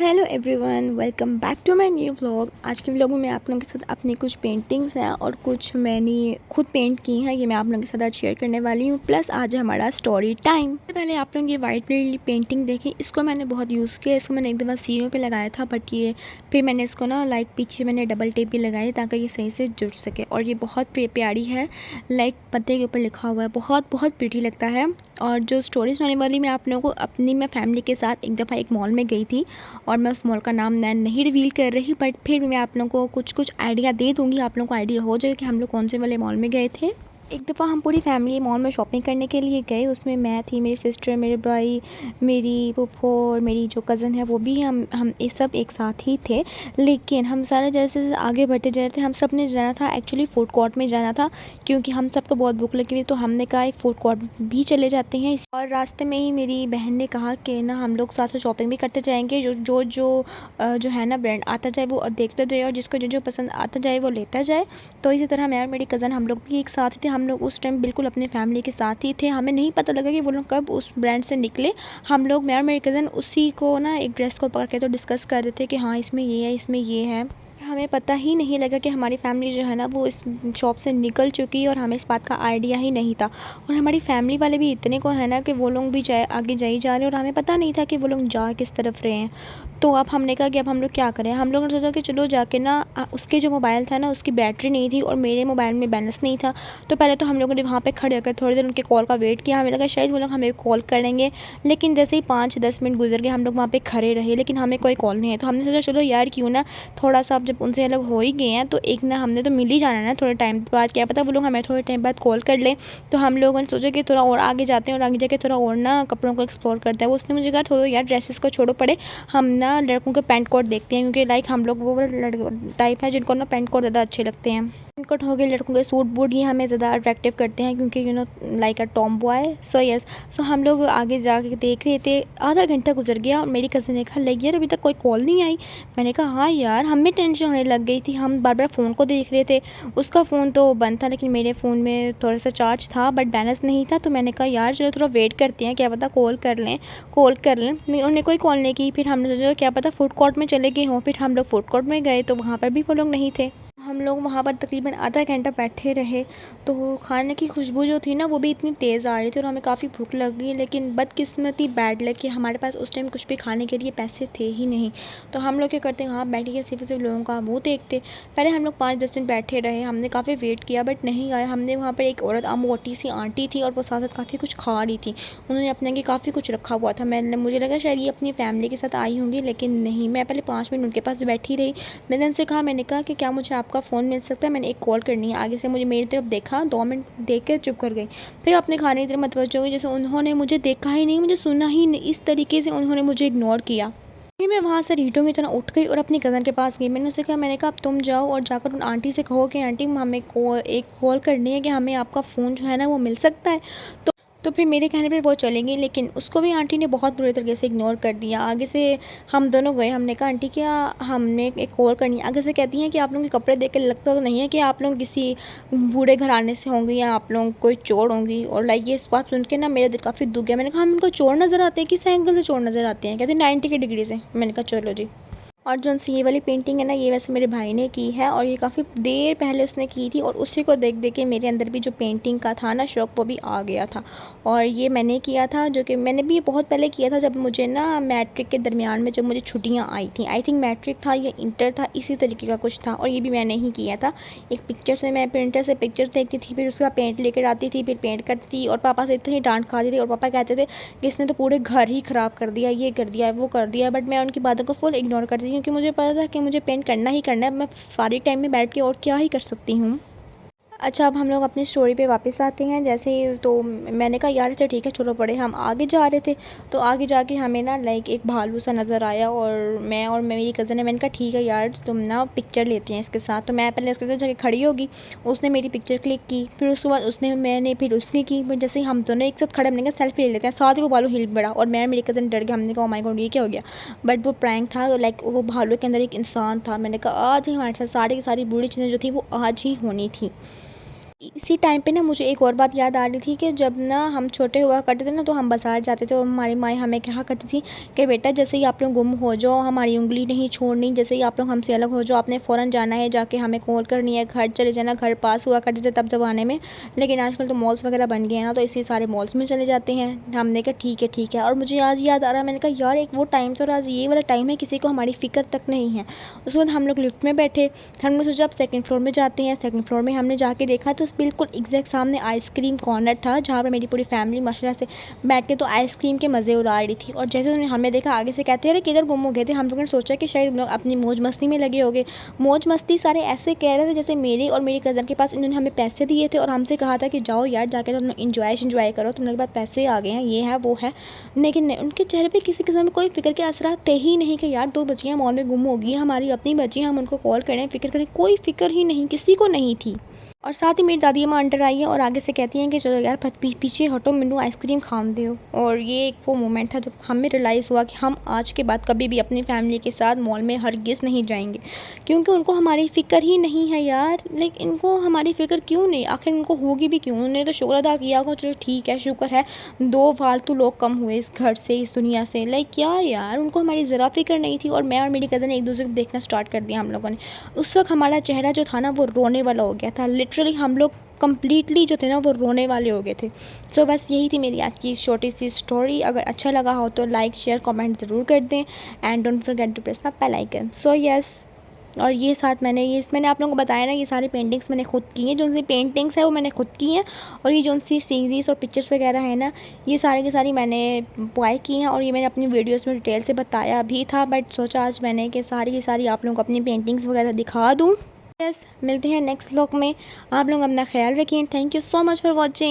Hello everyone, welcome back to my new vlog. आज के vlog में मैं आप लोगों के साथ अपनी कुछ पेंटिंग्स हैं और कुछ मैंने खुद पेंट की हैं, ये मैं आप लोगों के साथ आज शेयर करने वाली हूँ। प्लस आज है हमारा स्टोरी टाइम। सबसे पहले आप लोग ये वाइट वाली पेंटिंग देखें, इसको मैंने बहुत यूज़ किया। इसको मैंने एक दफ़ा सीढ़ियों पे लगाया था, बट ये फिर मैंने इसको ना पीछे मैंने डबल टेप भी लगाई ताकि ये सही से जुड़ सके। और ये बहुत प्यारी है, पत्ते के ऊपर लिखा हुआ है, बहुत बहुत प्रीटी लगता है। और जो स्टोरी सुनाने वाली मैं आप लोगों को मैं फैमिली के साथ एक दफ़ा एक मॉल में गई थी, और मैं उस मॉल का नाम मैं नहीं रिवील कर रही, बट फिर भी मैं आप लोगों को कुछ आइडिया दे दूँगी। आप लोगों को आइडिया हो जाएगा कि हम लोग कौन से वाले मॉल में गए थे। एक दफ़ा हम पूरी फैमिली मॉल में शॉपिंग करने के लिए गए। उसमें मैं थी, मेरी सिस्टर, मेरे भाई, मेरी फूफो और मेरी जो कज़न है वो भी, हम ये सब एक साथ ही थे। लेकिन हम सारे जैसे जैसे आगे बढ़ते जा रहे थे, हम सब ने जाना था एक्चुअली फूड कोर्ट में जाना था, क्योंकि हम सबको बहुत भूख लगी हुई। तो हमने कहा एक फूड कोर्ट भी चले जाते हैं। और रास्ते में ही मेरी बहन ने कहा कि ना हम लोग साथ में शॉपिंग भी करते जाएंगे, जो है ना ब्रांड आता जाए वो देखता जाए, और जिसको जो जो पसंद आता जाए वो लेता जाए। तो इसी तरह मैं और मेरी कज़न हम लोग भी एक साथ ही थे। हम लोग उस टाइम बिल्कुल अपने फैमिली के साथ ही थे। हमें नहीं पता लगा कि वो लोग कब उस ब्रांड से निकले। हम लोग, मैं और मेरी कज़न, उसी को ना एक ड्रेस को पकड़ के तो डिस्कस कर रहे थे कि हाँ इसमें ये है, इसमें ये है। हमें पता ही नहीं लगा कि हमारी फैमिली जो है ना वो इस शॉप से निकल चुकी है, और हमें इस बात का आइडिया ही नहीं था। और हमारी फैमिली वाले भी इतने को है ना कि वो लोग भी आगे जा ही जा रहे हैं, और हमें पता नहीं था कि वो लोग जा किस तरफ रहे हैं। तो अब हमने कहा कि अब हम लोग क्या करें। हम लोगों ने सोचा कि चलो जाके ना उसके जो मोबाइल था ना उसकी बैटरी नहीं थी, और मेरे मोबाइल में बैलेंस नहीं था। तो पहले तो हम लोगों ने वहाँ पे खड़े होकर थोड़ी देर उनके कॉल का वेट किया। हमें लगा शायद वो लोग हमें कॉल करेंगे, लेकिन जैसे ही 5-10 मिनट गुजर गए हम लोग वहाँ पे खड़े रहे, लेकिन हमें कोई कॉल नहीं है। तो हमने सोचा चलो यार क्यों ना थोड़ा सा, अब जब उनसे अलग हो ही गए हैं तो एक ना हमने तो मिल ही जाना है ना थोड़े टाइम बाद, क्या पता वो लोग हमें थोड़े टाइम बाद कॉल कर लें। तो हम लोगों ने सोचा कि थोड़ा और आगे जाते हैं, और आगे जाके थोड़ा और ना कपड़ों को एक्सप्लोर करते हैं। वो उसने मुझे कहा थोड़ा यार ड्रेसेस को छोड़ो पड़े, हम ना लड़कों के पैंट कोट देखते हैं, क्योंकि हम लोग वो टाइप है जिनको ना पैंट कोट ज़्यादा अच्छे लगते हैं। पैंट कोट हो गए, लड़कों के सूट बूट, ये हमें ज़्यादा अट्रैक्टिव करते हैं, क्योंकि like a tomboy. So yes, so हम लोग आगे जाके देख रहे थे। आधा घंटा गुजर गया और मेरी कज़न ने कहा लाइक यार अभी तक कोई कॉल नहीं आई। मैंने कहा हाँ यार, हमें टेंशन होने लग गई थी। हम बार बार फ़ोन को देख रहे थे, उसका फ़ोन तो बंद था, लेकिन मेरे फ़ोन में थोड़ा सा चार्ज था बट बैलेंस नहीं था। तो मैंने कहा यार चलो थोड़ा वेट करते हैं, क्या पता कॉल कर लें। उन्होंने कोई कॉल नहीं की। फिर हमने सोचा क्या पता फूड कोर्ट में चले गए हों। फिर हम लोग फूड कोर्ट में गए तो वहाँ पर भी वो लोग नहीं थे। हम लोग वहाँ पर तकरीबन आधा घंटा बैठे रहे। तो खाने की खुशबू जो थी ना वो भी इतनी तेज़ आ रही थी, और हमें काफ़ी भूख लग गई। लेकिन बदकिस्मती, बैड लक कि हमारे पास उस टाइम कुछ भी खाने के लिए पैसे थे ही नहीं। तो हम लोग क्या करते हैं, वहाँ बैठ के सिर्फ लोगों का मुँह देखते। पहले हम लोग 5-10 मिनट बैठे रहे, हमने काफ़ी वेट किया बट नहीं आया। हमने वहाँ पर एक औरत, मोटी सी आंटी थी, और वो साथ साथ काफ़ी कुछ खा रही थी। उन्होंने अपने आगे काफ़ी कुछ रखा हुआ था। मुझे लगा शायद ये अपनी फैमिली के साथ आई होंगी, लेकिन नहीं। मैं पहले 5 मिनट उनके पास बैठी रही। मैंने उनसे कहा, मैंने कहा कि क्या मुझे आपका फ़ोन मिल सकता है, मैंने एक कॉल करनी है। आगे से मुझे मेरी तरफ देखा, 2 मिनट देख कर चुप कर गई। फिर अपने खाने की तरफ मतवज्जो हुई, जैसे उन्होंने मुझे देखा ही नहीं, मुझे सुना ही नहीं। इस तरीके से उन्होंने मुझे इग्नोर किया। फिर मैं वहाँ से रीटों की तरह उठ गई और अपनी कज़न के पास गई। मैंने उससे कहा, मैंने कहा अब तुम जाओ और जाकर उन आंटी से कहो कि आंटी हमें एक कॉल करनी है कि हमें आपका फ़ोन जो है ना वो मिल सकता है। तो फिर मेरे कहने पर वो चलेंगी, लेकिन उसको भी आंटी ने बहुत बुरे तरीके से इग्नोर कर दिया। आगे से हम दोनों गए, हमने कहा आंटी क्या हमने एक कॉल करनी है। आगे से कहती हैं कि आप लोगों के कपड़े देख के लगता तो नहीं है कि आप लोग किसी बूढ़े घराने से होंगे या आप लोग कोई चोर होंगी। और ये इस बात सुन के ना मेरा दिल काफ़ी दुख गया। मैंने कहा हम इनको चोर नज़र आते हैं, किस एंगल से चोर नज़र आते हैं। कहते हैं 90 के डिग्री से। मैंने कहा चलो जी। और जो सी ये वाली पेंटिंग है ना, ये वैसे मेरे भाई ने की है, और ये काफ़ी देर पहले उसने की थी, और उसी को देख देख के मेरे अंदर भी जो पेंटिंग का था ना शौक़ वो भी आ गया था। और ये मैंने किया था, जो कि मैंने भी बहुत पहले किया था, जब मुझे ना मैट्रिक के दरमियान में जब मुझे छुट्टियाँ आई थी। आई थिंक मैट्रिक था या इंटर था, इसी तरीके का कुछ था। और ये भी मैंने ही किया था। एक पिक्चर से, मैं प्रिंटर से पिक्चर देखती थी, फिर उसका पेंट लेकर आती थी, फिर पेंट करती थी, और पापा से इतनी डांट खाती थी। और पापा कहते थे कि इसने तो पूरे घर ही ख़राब कर दिया, ये कर दिया, वो कर दिया। बट मैं उनकी बातों को फुल इग्नोर करती थी, क्योंकि मुझे पता था कि मुझे पेंट करना ही करना है। मैं फारिग टाइम में बैठ के और क्या ही कर सकती हूँ। अच्छा, अब हम लोग अपनी स्टोरी पे वापस आते हैं। जैसे ही तो मैंने कहा यार अच्छा ठीक है चलो पड़े, हम आगे जा रहे थे। तो आगे जाके हमें ना एक भालू सा नज़र आया, और मेरी कज़न ने, मैंने कहा ठीक है यार तुम ना पिक्चर लेते हैं इसके साथ। तो मैं पहले उसके साथ जाके खड़ी होगी, उसने मेरी पिक्चर क्लिक की, फिर उसके बाद फिर उसने की। फिर जैसे ही हम दोनों एक साथ खड़े, हमने कहा सेल्फी ले लेते हैं। साथ ही वो भालू हिल पड़ा, और मेरी कज़न डर गया। हमने कहा ओ माय गॉड ये क्या हो गया। बट वो प्रैंक था, वो भालू के अंदर एक इंसान था। मैंने कहा आज ही हमारे साथ सारी की सारी बुरी चीज़ें जो थी वो आज ही होनी थी। इसी टाइम पे ना मुझे एक और बात याद आ रही थी कि जब ना हम छोटे हुआ करते थे ना, तो हम बाज़ार जाते थे और हमारी माँ हमें कहा करती थी कि बेटा जैसे ही आप लोग गुम हो जाओ, हमारी उँगली नहीं छोड़नी, जैसे ही आप लोग हमसे अलग हो जाओ आपने फ़ौरन जाना है, जाके हमें कॉल करनी है, घर चले जाना। घर पास हुआ करते थे तब ज़माने में, लेकिन आजकल तो मॉल्स वगैरह बन गए हैं ना, तो इसी सारे मॉल्स में चले जाते हैं। हमने कहा ठीक है। और मुझे आज याद आ रहा है, मैंने कहा यार एक वो टाइम था और आज ये वाला टाइम है, किसी को हमारी फ़िक्र तक नहीं है। उसके बाद हम लोग लिफ्ट में बैठे, हमने सोचा अब सेकंड फ्लोर में जाते हैं। सेकंड फ्लोर में हमने जाके देखा तो बिल्कुल एग्जैक्ट सामने आइसक्रीम कॉर्नर था, जहाँ पे मेरी पूरी फैमिली माशाल्लाह से बैठ के तो आइसक्रीम के मज़े उड़ा रही थी। और जैसे उन्होंने हमें देखा आगे से कहते हैं अरे किधर गुम हो गए थे। हम लोगों ने सोचा कि शायद लोग अपनी मौज मस्ती में लगे होंगे। मौज मस्ती सारे ऐसे कह रहे थे जैसे मेरी और मेरी कज़न के पास इन्होंने हमें पैसे दिए थे और हमसे कहा था कि जाओ यार जाके तुम इंजॉय करो, तुम लोग के पास पैसे आ गए हैं, ये है वो है। लेकिन नहीं, उनके चेहरे पे किसी किस्म में कोई फ़िक्र के असरात थे ही नहीं कि यार 2 बच्चियाँ मॉल में गुम हो गई हैं, हमारी अपनी बच्ची, हम उनको कॉल करें, फ़िक्र करें, कोई फ़िक्र ही नहीं, किसी को नहीं थी। और साथ ही मेरी दादी अम्मा अंदर आई है और आगे से कहती हैं कि चलो यार पीछे हटो, मैनू आइसक्रीम खान दो। और ये एक वो मोमेंट था जब हमें रियलाइज़ हुआ कि हम आज के बाद कभी भी अपनी फैमिली के साथ मॉल में हरगिज़ नहीं जाएंगे, क्योंकि उनको हमारी फ़िक्र ही नहीं है यार। लेकिन इनको हमारी फ़िक्र क्यों नहीं, आखिर उनको होगी भी क्यों? उन्होंने तो शुक्र अदा किया होगा, चलो ठीक है शुक्र है 2 फालतू लोग कम हुए इस घर से, इस दुनिया से। लाइक क्या यार, उनको हमारी ज़रा फ़िक्र नहीं थी। और मैं और मेरी कज़न एक दूसरे को देखना स्टार्ट कर दिया हम लोगों ने। उस वक्त हमारा चेहरा जो था ना वो रोने वाला हो गया था, लिटरली हम लोग कंप्लीटली जो थे ना वो रोने वाले हो गए थे। सो बस यही थी मेरी आज की छोटी सी स्टोरी। अगर अच्छा लगा हो तो लाइक शेयर कमेंट ज़रूर कर दें and don't forget to press the bell icon. So yes, और ये साथ मैंने आप लोगों को बताया ना, ये सारी पेंटिंग्स मैंने खुद की हैं, जो सी पेंटिंग्स है वो मैंने खुद की हैं। और ये जो सी सीरीज़ और पिक्चर्स वगैरह है ना, ये सारी की सारी मैंने बाय की हैं। और ये मैंने अपनी वीडियोस में डिटेल से बताया भी था, बट सोचा आज मैंने कि सारी की सारी आप लोगों को अपनी पेंटिंग्स वगैरह दिखा दूँ। यस, मिलते हैं नेक्स्ट व्लॉग में। आप लोग अपना ख्याल रखिए। Thank you so much for watching.